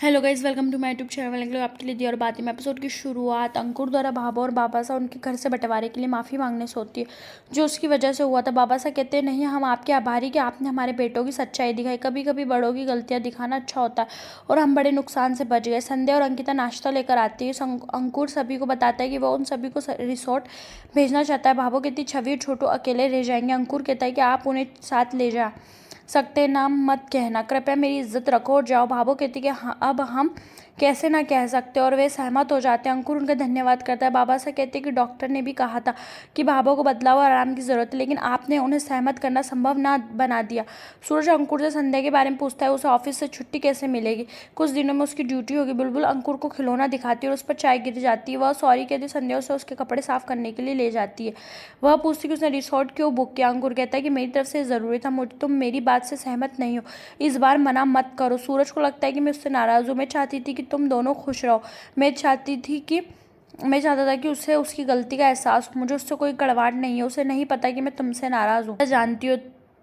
Hello guys, welcome to my YouTube channel. आपके लिए दी और बातें में एपिसोड की शुरुआत अंकुर द्वारा भाभा और बाबा सा उनके घर से बंटवारे के लिए माफ़ी मांगने से होती है, जो उसकी वजह से हुआ था। बाबा सा कहते हैं, नहीं, हम आपके आभारी कि आपने हमारे बेटों की सच्चाई दिखाई। कभी कभी बड़ों की गलतियां दिखाना अच्छा होता है और हम बड़े नुकसान से बच गए। संध्या और अंकिता नाश्ता लेकर आती है। अंकुर सभी को बताता है कि वह उन सभी को रिसोर्ट भेजना चाहता है। भाभो कहती, छवि और छोटू अकेले रह जाएंगे। अंकुर कहता है कि आप उन्हें साथ ले जा सकते, नाम मत कहना, कृपया मेरी इज्जत रखो और जाओ। भाभो कहती कि हाँ, अब हम कैसे ना कह सकते, और वे सहमत हो जाते हैं। अंकुर उनका धन्यवाद करता है। बाबा से कहते हैं कि डॉक्टर ने भी कहा था कि भाभो को बदलाव और आराम की जरूरत है, लेकिन आपने उन्हें सहमत करना संभव ना बना दिया। सूरज अंकुर से संध्या के बारे में पूछता है, उसे ऑफिस से छुट्टी कैसे मिलेगी, कुछ दिनों में उसकी ड्यूटी होगी। बुलबुल अंकुर को खिलौना दिखाती है और उस पर चाय गिर जाती है। वह सॉरी कहती, संध्या उसे उसके कपड़े साफ करने के लिए ले जाती है। वह पूछती कि उसने रिसोर्ट क्यों बुक किया। अंकुर कहता है कि मेरी तरफ से ज़रूरी था, मुझे तुम मेरी बात से सहमत नहीं हो, इस बार मना मत करो। सूरज को लगता है कि मैं उससे नाराज़ हूँ। मैं चाहती थी कि तुम दोनों खुश रहो। मैं चाहता था कि उसे उसकी गलती का एहसास हो। मुझे उससे कोई कड़वाहट नहीं है। उसे नहीं पता कि मैं तुमसे नाराज़ हूँ, जानती हो।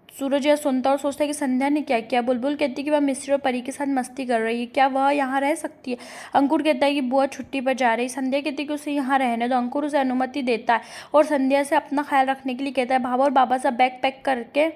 सूरज यह सुनता और सोचता है कि संध्या ने क्या किया। बुलबुल कहती है कि वह मिस्र और परी के साथ मस्ती कर रही है, क्या वह यहाँ रह सकती है। अंकुर कहता है कि बुआ छुट्टी पर जा रही। संध्या कहती है कि उसे यहाँ रहने दो। अंकुर उसे अनुमति देता है और संध्या से अपना ख्याल रखने के लिए कहता है। भाभा और बाबा सब बैग पैक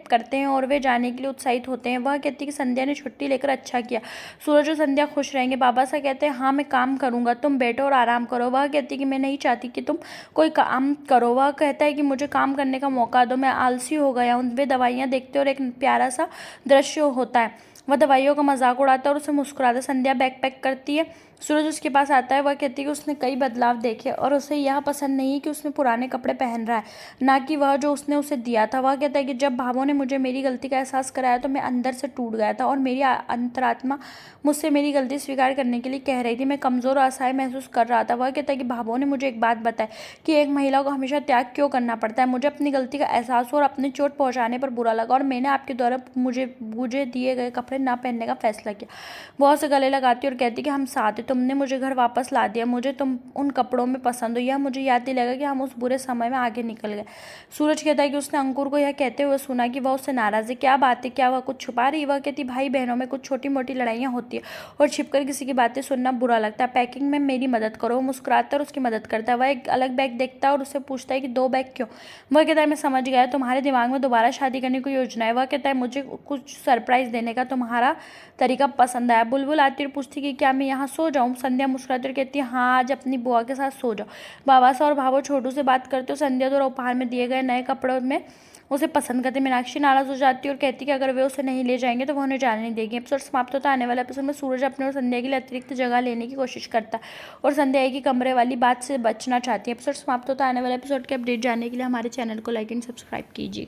करते हैं और वे जाने के लिए उत्साहित होते हैं। वह कहती है कि संध्या ने छुट्टी लेकर अच्छा किया, सूरज और संध्या खुश रहेंगे। बाबा सा कहते हैं, हाँ, मैं काम करूंगा, तुम बैठो और आराम करो। वह कहती है कि मैं नहीं चाहती कि तुम कोई काम करो। वह कहता है कि मुझे काम करने का मौका दो, मैं आलसी हो गया हूँ। वे दवाइयाँ देखते और एक प्यारा सा दृश्य होता है। वह दवाइयों का मजाक उड़ाता है और उसे मुस्कुराता। संध्या बैग पैक करती है। सूरज उसके पास आता है। वह कहती है कि उसने कई बदलाव देखे और उसे यह पसंद नहीं है कि उसने पुराने कपड़े पहन रहा है, ना कि वह जो उसने उसे दिया था। वह कहता है कि जब भाभो ने मुझे मेरी गलती का एहसास कराया तो मैं अंदर से टूट गया था और मेरी अंतरात्मा मुझसे मेरी गलती स्वीकार करने के लिए कह रही थी। मैं कमज़ोर और असहाय महसूस कर रहा था। वह कहता है कि भाभो ने मुझे एक बात बताई कि एक महिला को हमेशा त्याग क्यों करना पड़ता है। मुझे अपनी गलती का एहसास हो और अपनी चोट पहुंचाने पर बुरा लगा और मैंने आपके द्वारा मुझे दिए गए कपड़े ना पहनने का फैसला किया। वह उसे गले लगाती और कहती कि हम साथ हैं, तुमने मुझे घर वापस ला दिया, मुझे तुम उन कपड़ों में पसंद हो। यह मुझे याद दिलाएगा कि हम उस बुरे समय में आगे निकल गए। सूरज कहता है कि उसने अंकुर को यह कहते हुए सुना कि वह उससे नाराज है। क्या बात है, क्या वह कुछ छुपा रही। वह कहती, भाई बहनों में कुछ छोटी मोटी लड़ाइयाँ होती है और छिपकर किसी की बातें सुनना बुरा लगता है। पैकिंग में मेरी मदद करो। वो मुस्कुराता और उसकी मदद करता है। वह एक अलग बैग देखता है और उससे पूछता है कि 2 बैग क्यों। वह कहता है, मैं समझ गया, तुम्हारे दिमाग में दोबारा शादी करने की योजना है। वह कहता है, मुझे कुछ सरप्राइज देने का तुम्हारा तरीका पसंद आया। बुलबुल आती और पूछती कि क्या मैं यहाँ सो जाऊँ। संध्या मुस्कुराती और कहती है, हाँ, आज अपनी बुआ के साथ सो जाओ। बाबा सा और भाभो छोटू से बात करते हो। संध्या द्वारा उपहार में दिए गए नए कपड़ों में उसे पसंद करती। मीनाक्षी नाराज हो जाती है और कहती कि अगर वे उसे नहीं ले जाएंगे तो वह उन्हें जाने नहीं देगी। एपिसोड समाप्त होता है। आने वाले एपिसोड में सूरज अपने और संध्या के लिए अतिरिक्त जगह लेने की कोशिश करता है और संध्या एक ही कमरे वाली बात से बचना चाहती है। एपिसोड समाप्त होता है। आने वाले एपिसोड के अपडेट जानने के लिए हमारे चैनल को लाइक एंड सब्सक्राइब कीजिए।